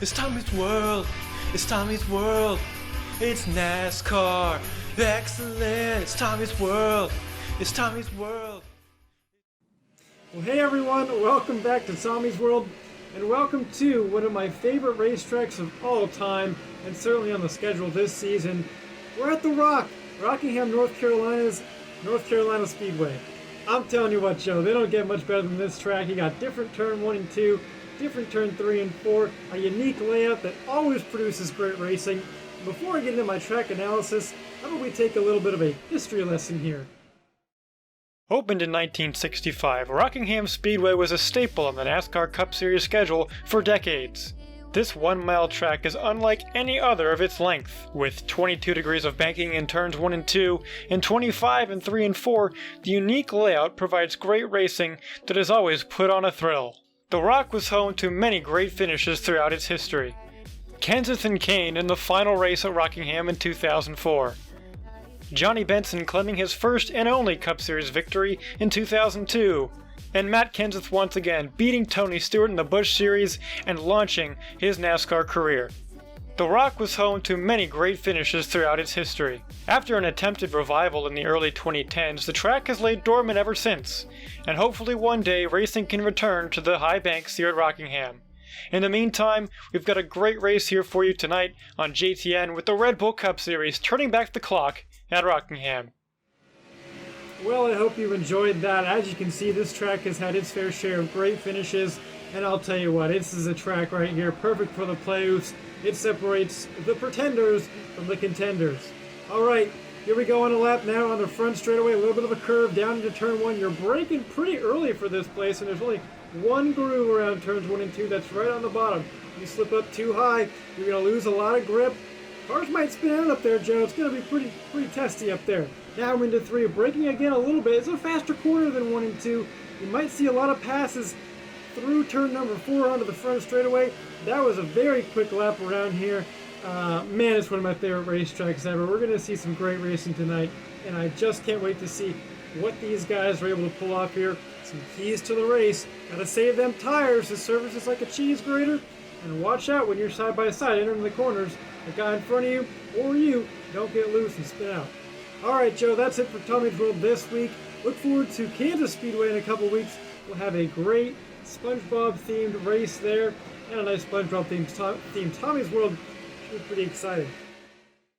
It's Tommy's World. It's Tommy's World. It's NASCAR. Excellent. It's Tommy's World. It's Tommy's World. Well, hey everyone, welcome back to Tommy's World, and welcome to one of my favorite racetracks of all time, and certainly on the schedule this season. We're at the Rockingham, North Carolina Speedway. I'm telling you what, Joe, they don't get much better than this track. You got different turn 1 and 2, different turn 3 and 4, a unique layout that always produces great racing. Before I get into my track analysis, how about we take a little bit of a history lesson here. Opened in 1965, Rockingham Speedway was a staple on the NASCAR Cup Series schedule for decades. This 1-mile track is unlike any other of its length. With 22 degrees of banking in turns 1 and 2, and 25 in 3 and 4, the unique layout provides great racing that has always put on a thrill. The Rock was home to many great finishes throughout its history. Kenseth and Kane in the final race at Rockingham in 2004. Johnny Benson claiming his first and only Cup Series victory in 2002, and Matt Kenseth once again beating Tony Stewart in the Busch Series and launching his NASCAR career. The Rock was home to many great finishes throughout its history. After an attempted revival in the early 2010s, the track has laid dormant ever since, and hopefully one day racing can return to the high banks here at Rockingham. In the meantime, we've got a great race here for you tonight on JTN with the Red Bull Cup Series turning back the clock at Rockingham. Well, I hope you enjoyed that. As you can see, this track has had its fair share of great finishes, and I'll tell you what, this is a track right here, perfect for the playoffs. It separates the pretenders from the contenders. Alright, here we go on a lap now on the front straightaway, a little bit of a curve down into turn 1. You're braking pretty early for this place, and there's only one groove around turns 1 and 2, that's right on the bottom. You slip up too high, you're going to lose a lot of grip. Cars might spin out up there, Joe. It's going to be pretty testy up there. Now we're into 3, braking again a little bit. It's a faster corner than 1 and 2. You might see a lot of passes through turn number 4 onto the front straightaway. That was a very quick lap around here. Man, it's one of my favorite racetracks ever. We're going to see some great racing tonight, and I just can't wait to see what these guys are able to pull off here. Some keys to the race. Got to save them tires. This service is like a cheese grater. And watch out when you're side by side entering the corners. The guy in front of you or you don't get loose and spin out. Alright, Joe, that's it for Tommy's World this week. Look forward to Kansas Speedway in a couple weeks. We'll have a great SpongeBob themed race there and a nice SpongeBob themed Tommy's World. Should be pretty exciting.